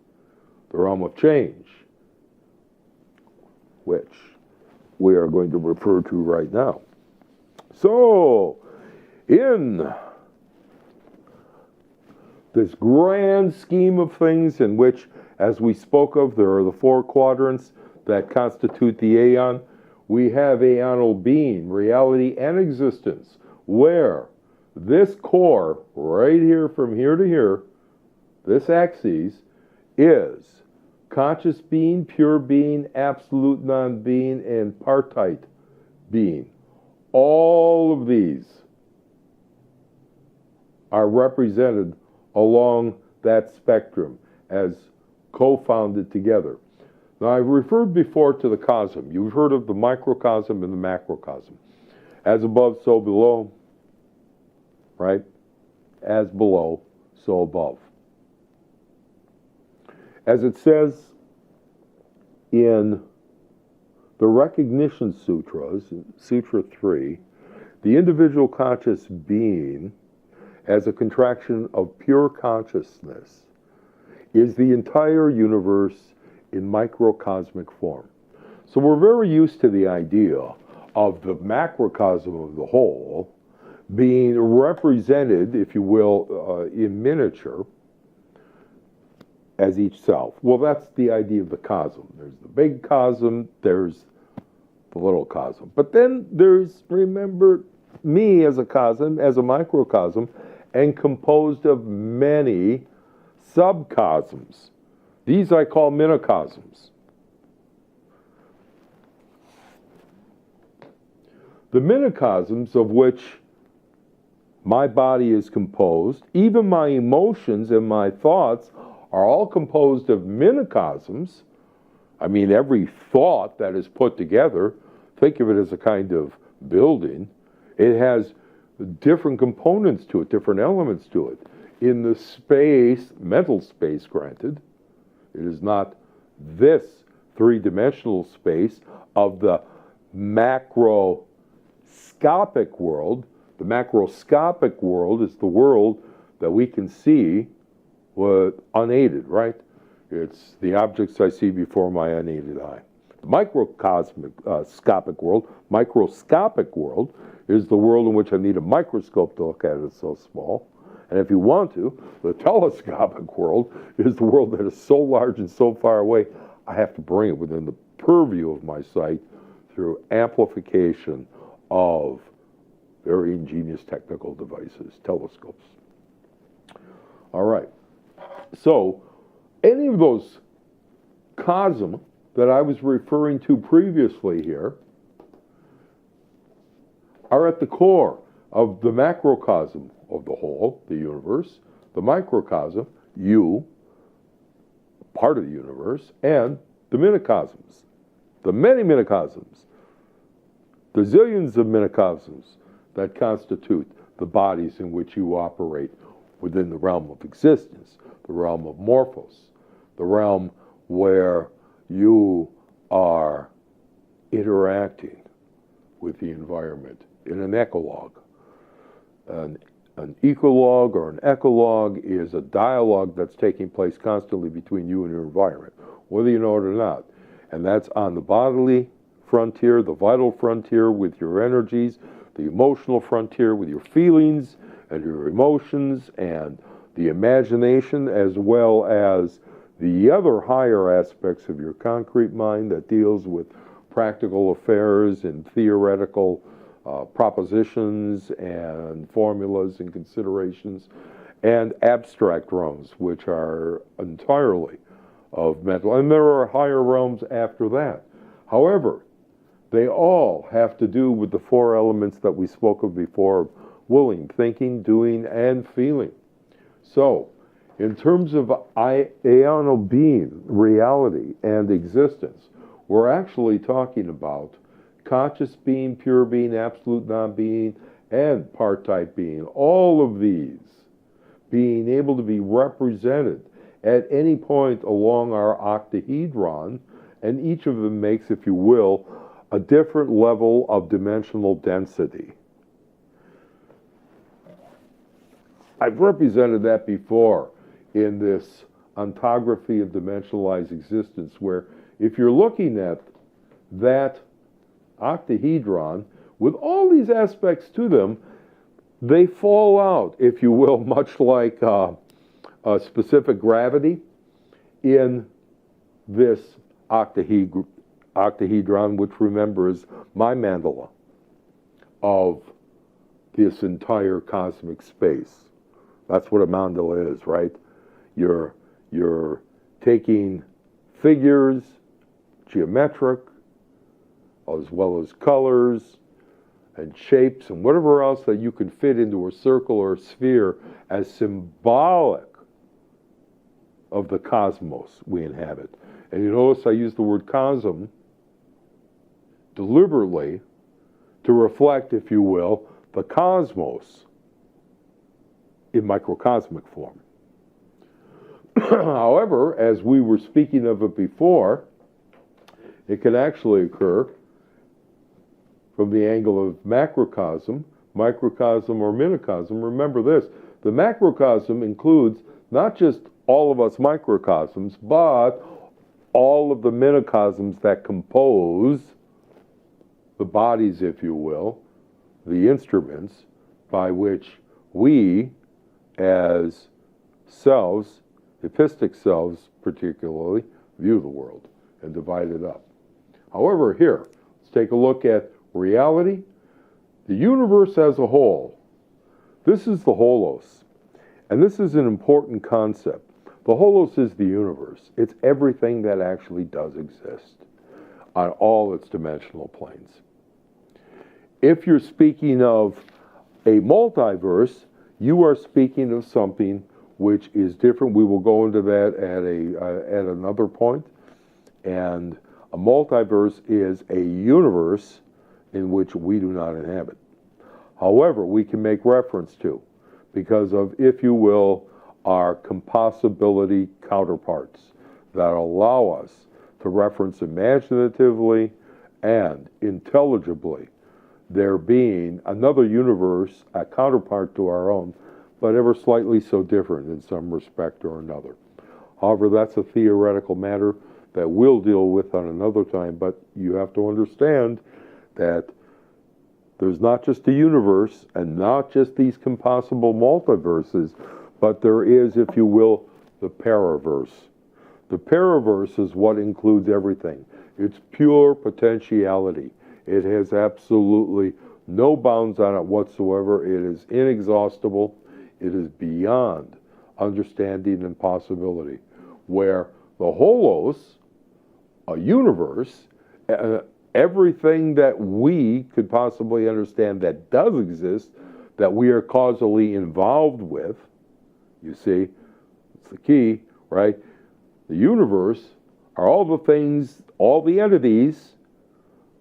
the realm of change, which we are going to refer to right now. So, in this grand scheme of things in which, as we spoke of, there are the four quadrants that constitute the Aeon, we have Aeonal being, reality, and existence, where this core, right here from here to here, this axis, is conscious being, pure being, absolute non-being, and partite being. All of these are represented along that spectrum as co-founded together. Now, I've referred before to the cosm. You've heard of the microcosm and the macrocosm. As above, so below, right? As below, so above. As it says in the Recognition Sutras, Sutra 3, the individual conscious being, as a contraction of pure consciousness, is the entire universe in microcosmic form. So we're very used to the idea of the macrocosm of the whole being represented, if you will, in miniature as each self. Well, that's the idea of the cosm. There's the big cosm, there's the little cosm. But then there's, remember, me as a cosm, as a microcosm, and composed of many subcosms. These I call minicosms. The minicosms of which my body is composed, even my emotions and my thoughts are all composed of minicosms. I mean, every thought that is put together, think of it as a kind of building. It has different components to it, different elements to it. In the space, mental space granted, it is not this three-dimensional space of the macroscopic world. The macroscopic world is the world that we can see unaided, right? It's the objects I see before my unaided eye. The microscopic world is the world in which I need a microscope to look at it. It's so small. And if you want to, the telescopic world is the world that is so large and so far away, I have to bring it within the purview of my sight through amplification of very ingenious technical devices, telescopes. All right. So, any of those cosms that I was referring to previously here are at the core of the macrocosm of the whole, the universe, the microcosm, you, part of the universe, and the minicosms, the many minicosms, the zillions of minicosms that constitute the bodies in which you operate within the realm of existence, the realm of morphos, the realm where you are interacting with the environment in an ecologue. An ecologue or an ecologue is a dialogue that's taking place constantly between you and your environment, whether you know it or not. And that's on the bodily frontier, the vital frontier with your energies, the emotional frontier with your feelings and your emotions and the imagination, as well as the other higher aspects of your concrete mind that deals with practical affairs and theoretical propositions and formulas and considerations, and abstract realms, which are entirely of mental. And there are higher realms after that. However, they all have to do with the four elements that we spoke of before: willing, thinking, doing, and feeling. So, in terms of Aeonal being, reality, and existence, we're actually talking about conscious being, pure being, absolute non-being, and part-type being. All of these being able to be represented at any point along our octahedron, and each of them makes, if you will, a different level of dimensional density. I've represented that before in this Ontography of Dimensionalized Existence, where if you're looking at that octahedron with all these aspects to them, they fall out, if you will, much like a specific gravity in this octahedron, which, remember, is my mandala of this entire cosmic space. That's what a mandala is, right? You're taking figures, geometric, as well as colors and shapes and whatever else that you can fit into a circle or a sphere as symbolic of the cosmos we inhabit. And you notice I use the word cosm deliberately to reflect, if you will, the cosmos in microcosmic form. However, as we were speaking of it before, it can actually occur from the angle of macrocosm, microcosm, or minicosm. Remember this: the macrocosm includes not just all of us microcosms, but all of the minicosms that compose the bodies, if you will, the instruments by which we, as selves, epistic selves particularly, view the world and divide it up. However, here, let's take a look at reality, the universe as a whole. This is the holos, and this is an important concept. The holos is the universe. It's everything that actually does exist on all its dimensional planes. If you're speaking of a multiverse, you are speaking of something which is different. We will go into that at another point. And a multiverse is a universe in which we do not inhabit. However, we can make reference to, because of, if you will, our compossibility counterparts that allow us to reference imaginatively and intelligibly there being another universe, a counterpart to our own, but ever slightly so different in some respect or another. However, that's a theoretical matter that we'll deal with on another time, but you have to understand that there's not just a universe and not just these compossible multiverses, but there is, if you will, the paraverse. The paraverse is what includes everything. It's pure potentiality. It has absolutely no bounds on it whatsoever. It is inexhaustible. It is beyond understanding and possibility. Where the holos, a universe, everything that we could possibly understand that does exist, that we are causally involved with, you see, it's the key, right? The universe are all the things, all the entities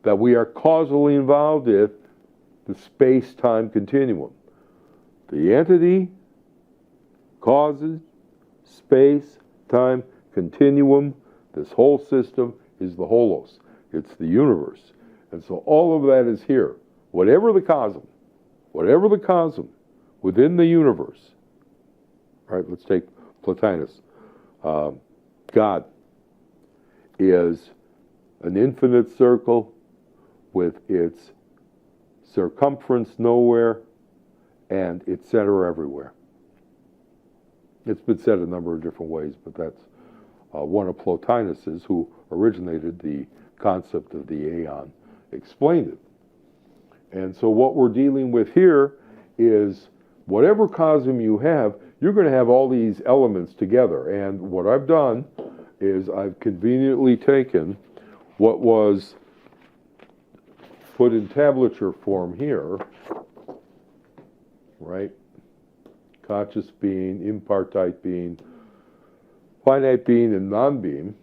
that we are causally involved with, the space-time continuum. The entity causes space-time continuum. This whole system is the holos. It's the universe. And so all of that is here. Whatever the cosm within the universe, right? Let's take Plotinus. God is an infinite circle with its circumference nowhere and its center everywhere. It's been said a number of different ways, but that's one of Plotinus's, who originated the concept of the Aeon, explained it. And so what we're dealing with here is whatever cosm you have, you're going to have all these elements together. And what I've done is I've conveniently taken what was put in tablature form here, right? Conscious being, impartite being, finite being, and non-being.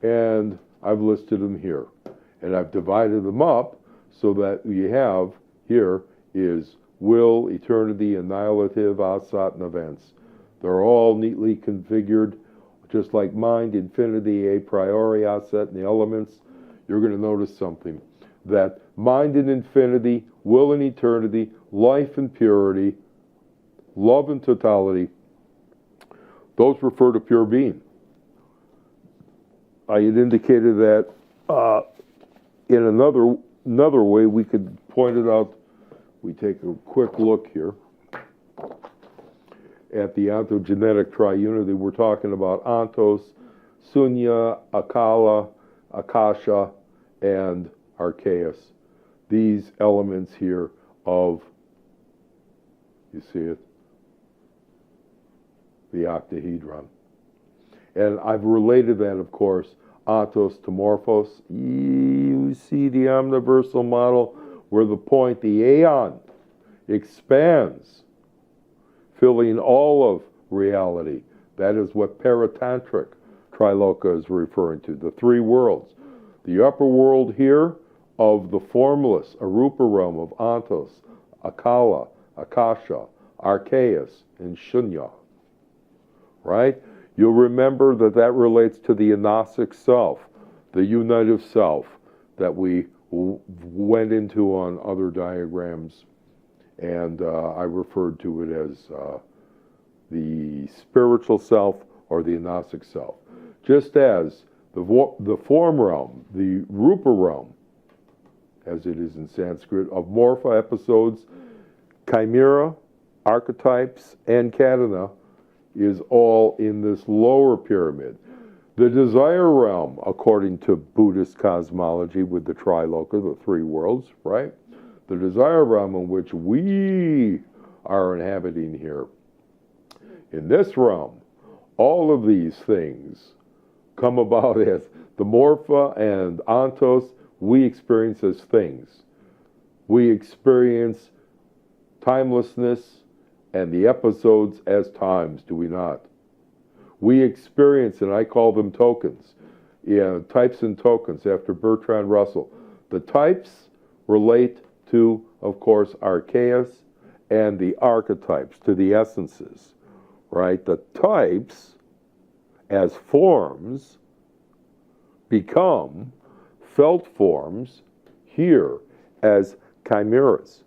And I've listed them here. And I've divided them up so that we have here is will, eternity, annihilative, asat, and events. They're all neatly configured, just like mind, infinity, a priori, asset, and the elements. You're going to notice something, that mind and infinity, will and eternity, life and purity, love and totality, those refer to pure being. I had indicated that in another way we could point it out. We take a quick look here at the ontogenetic triunity. We're talking about ontos, sunya, akala, akasha, and archaeus. These elements here of, you see it, the octahedron. And I've related that, of course, ontos to morphos. You see the omniversal model where the point, the Aeon, expands, filling all of reality. That is what paratantric triloka is referring to, the three worlds. The upper world here of the formless, arupa realm of ontos, akala, akasha, archaeus, and shunya. Right? You'll remember that that relates to the anosic self, the unitive self that we went into on other diagrams, and I referred to it as the spiritual self or the anosic self. Just as the form realm, the rupa realm, as it is in Sanskrit, of morpha episodes, chimera, archetypes, and katana, is all in this lower pyramid. The desire realm, according to Buddhist cosmology with the triloka, the three worlds, right? The desire realm in which we are inhabiting here. In this realm, all of these things come about as the morpha and ontos we experience as things. We experience timelessness and the episodes as times, do we not? We experience, and I call them tokens, types and tokens after Bertrand Russell. The types relate to, of course, archeus and the archetypes, to the essences, right? The types as forms become felt forms here as chimeras.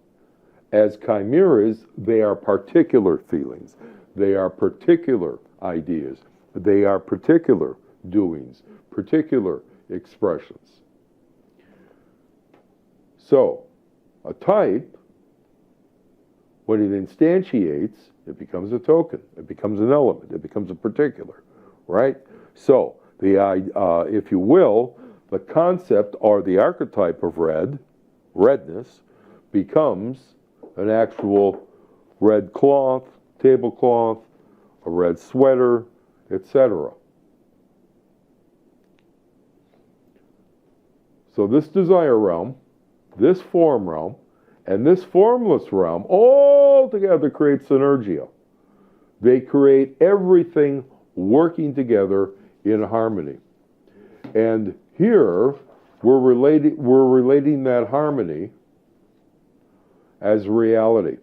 As chimeras, they are particular feelings. They are particular ideas. They are particular doings, particular expressions. So, a type, when it instantiates, it becomes a token. It becomes an element. It becomes a particular, right? So, if you will, the concept or the archetype of redness, becomes an actual red cloth, tablecloth, a red sweater, etc. So this desire realm, this form realm, and this formless realm all together create synergia. They create everything working together in harmony. And here we're relating that harmony as reality.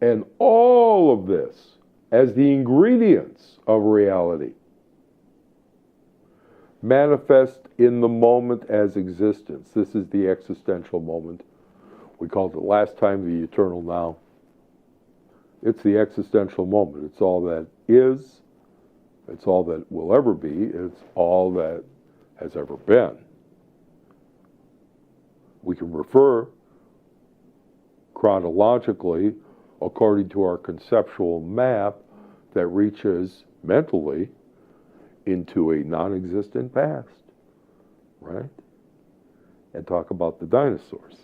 And all of this as the ingredients of reality manifest in the moment as existence. This is the existential moment. We called it last time the eternal now. It's the existential moment. It's all that is. It's all that will ever be. It's all that has ever been. We can refer chronologically according to our conceptual map that reaches mentally into a non-existent past, right? And talk about the dinosaurs.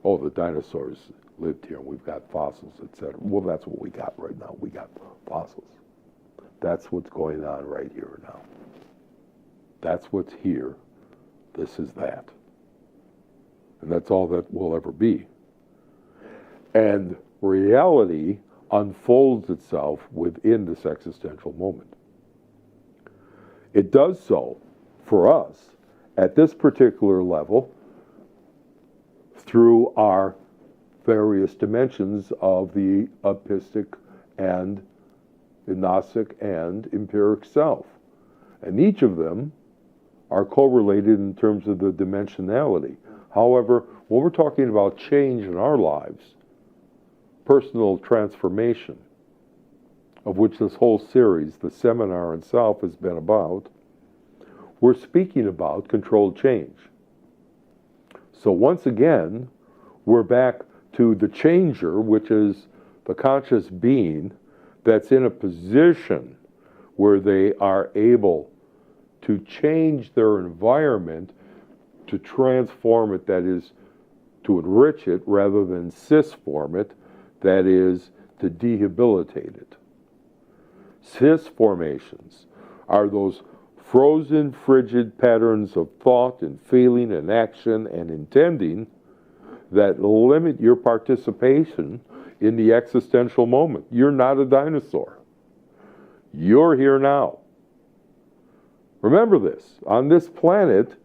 Oh, the dinosaurs lived here. We've got fossils, etc. Well, that's what we got right now. We got fossils. That's what's going on right here now. That's what's here. This is that. And that's all that will ever be. And reality unfolds itself within this existential moment. It does so for us at this particular level through our various dimensions of the epistic and gnostic and empiric self. And each of them are correlated in terms of the dimensionality. However, when we're talking about change in our lives, personal transformation, of which this whole series, the seminar itself, has been about, we're speaking about controlled change. So once again, we're back to the changer, which is the conscious being that's in a position where they are able to change their environment to transform it, that is, to enrich it, rather than cisform it, that is, to dehabilitate it. Cis formations are those frozen, frigid patterns of thought and feeling and action and intending that limit your participation in the existential moment. You're not a dinosaur. You're here now. Remember this. On this planet,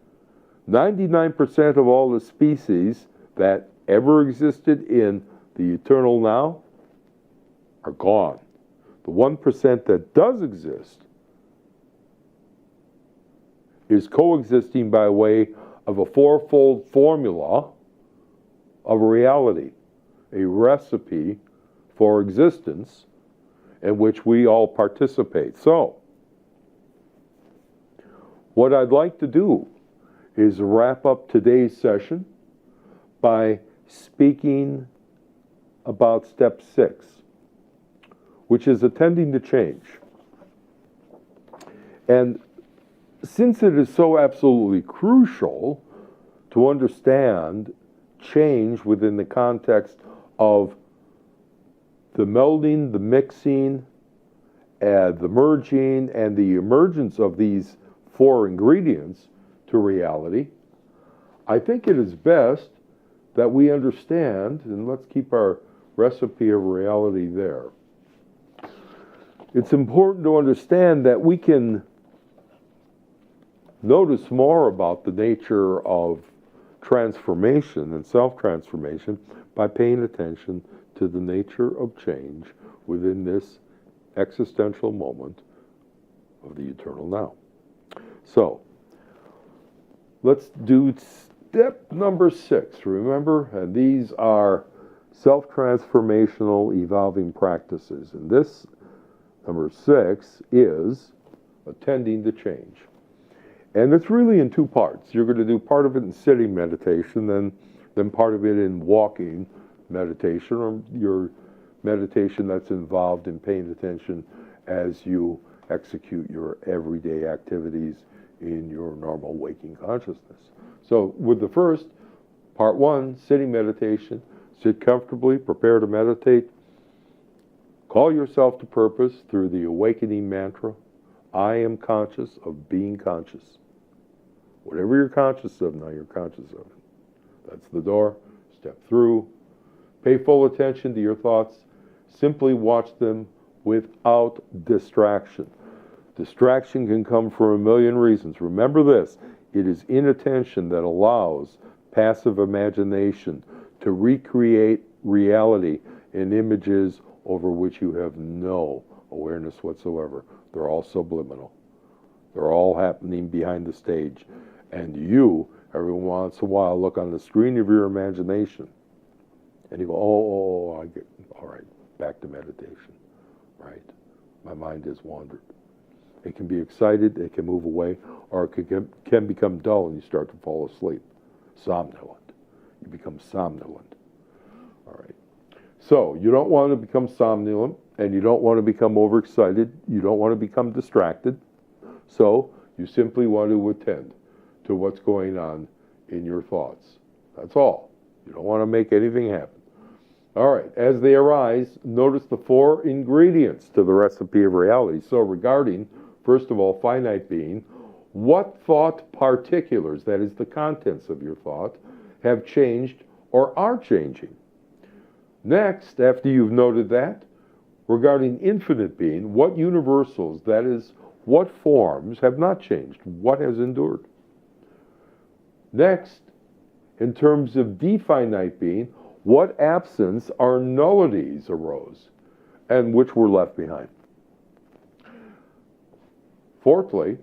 99% of all the species that ever existed in the eternal now are gone. The 1% that does exist is coexisting by way of a fourfold formula of reality, a recipe for existence in which we all participate. So, what I'd like to do is wrap up today's session by speaking about step 6, which is attending to change. And since it is so absolutely crucial to understand change within the context of the melding, the mixing, the merging, and the emergence of these 4 ingredients to reality, I think it is best that we understand, and let's keep our recipe of reality there. It's important to understand that we can notice more about the nature of transformation and self-transformation by paying attention to the nature of change within this existential moment of the eternal now. So, let's do step number 6, remember? And these are self-transformational evolving practices. And this, number 6, is attending to change. And it's really in 2 parts. You're going to do part of it in sitting meditation, then part of it in walking meditation, or your meditation that's involved in paying attention as you execute your everyday activities in your normal waking consciousness. So with the first, part 1, sitting meditation, sit comfortably, prepare to meditate. Call yourself to purpose through the awakening mantra, I am conscious of being conscious. Whatever you're conscious of now, you're conscious of it. That's the door. Step through. Pay full attention to your thoughts. Simply watch them without distraction. Distraction can come for a million reasons. Remember this, it is inattention that allows passive imagination to recreate reality in images over which you have no awareness whatsoever. They're all subliminal. They're all happening behind the stage. And you, every once in a while, look on the screen of your imagination and you go, I get, all right, back to meditation, right? My mind has wandered. It can be excited, it can move away, or it can become dull and you start to fall asleep. Somnolent. You become somnolent. All right. So you don't want to become somnolent, and you don't want to become overexcited. You don't want to become distracted. So you simply want to attend to what's going on in your thoughts. That's all. You don't want to make anything happen. All right. As they arise, notice the 4 ingredients to the recipe of reality. So regarding, first of all, finite being, what thought particulars, that is the contents of your thought, have changed or are changing? Next, after you've noted that, regarding infinite being, what universals, that is, what forms have not changed? What has endured? Next, in terms of definite being, what absence or nullities arose and which were left behind? Fourthly,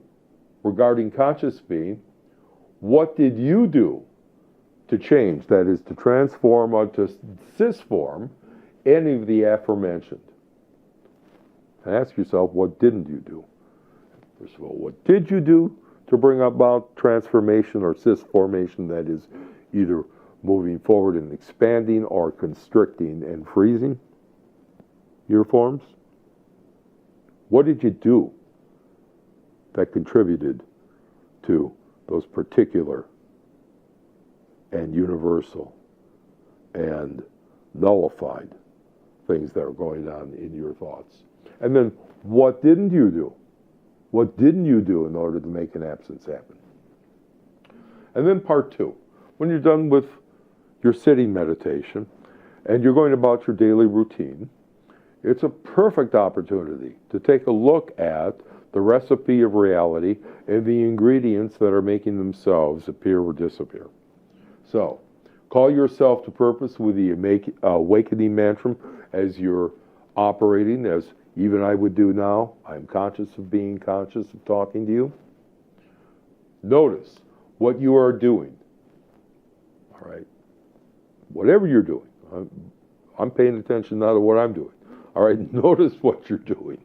regarding conscious being, what did you do to change, that is, to transform or to cisform any of the aforementioned? And ask yourself, what didn't you do? First of all, what did you do to bring about transformation or cisformation, that is, either moving forward and expanding or constricting and freezing your forms? What did you do that contributed to those particular and universal and nullified things that are going on in your thoughts? And then, what didn't you do? What didn't you do in order to make an absence happen? And then part 2, when you're done with your sitting meditation and you're going about your daily routine, it's a perfect opportunity to take a look at the recipe of reality and the ingredients that are making themselves appear or disappear. So, call yourself to purpose with the awakening mantra as you're operating, as even I would do now. I'm conscious of being conscious of talking to you. Notice what you are doing. All right. Whatever you're doing. I'm paying attention now to what I'm doing. All right. Notice what you're doing.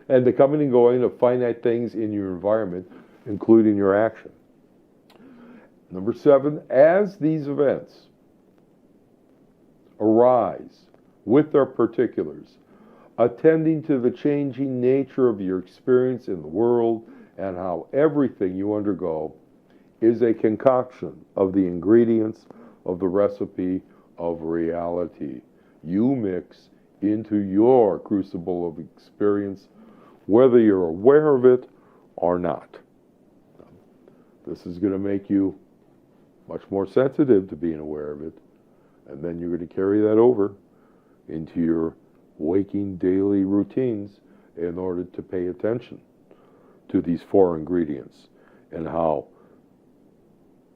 And the coming and going of finite things in your environment, including your action. Number 7, as these events arise with their particulars, attending to the changing nature of your experience in the world and how everything you undergo is a concoction of the ingredients of the recipe of reality you mix into your crucible of experience, whether you're aware of it or not. This is going to make you much more sensitive to being aware of it, and then you're going to carry that over into your waking daily routines in order to pay attention to these 4 ingredients and how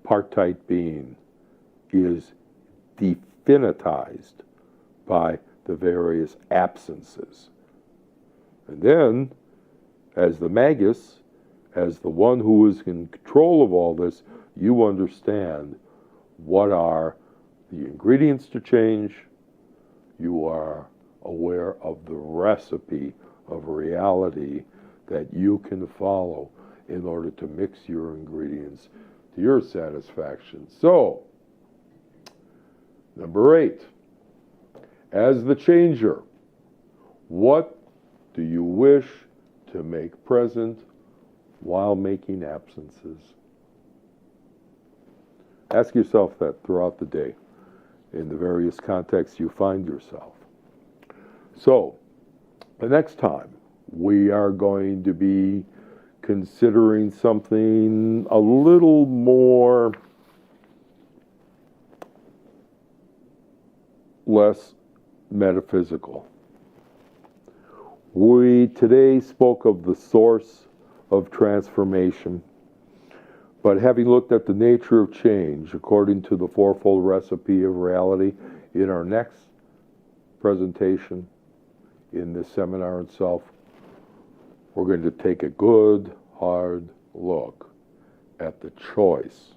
partite being is definitized by the various absences. And then, as the magus, as the one who is in control of all this, you understand what are the ingredients to change. You are aware of the recipe of reality that you can follow in order to mix your ingredients to your satisfaction. So, number 8, as the changer, what do you wish to make present while making absences? Ask yourself that throughout the day in the various contexts you find yourself. So, the next time we are going to be considering something a little more less metaphysical. We today spoke of the source of transformation, but having looked at the nature of change according to the fourfold recipe of reality, in our next presentation in this seminar itself, we're going to take a good, hard look at the choice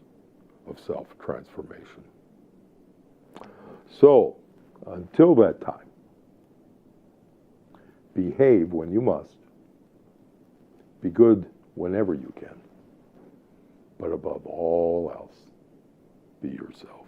of self-transformation. So, until that time, behave when you must. Be good whenever you can. But above all else, be yourself.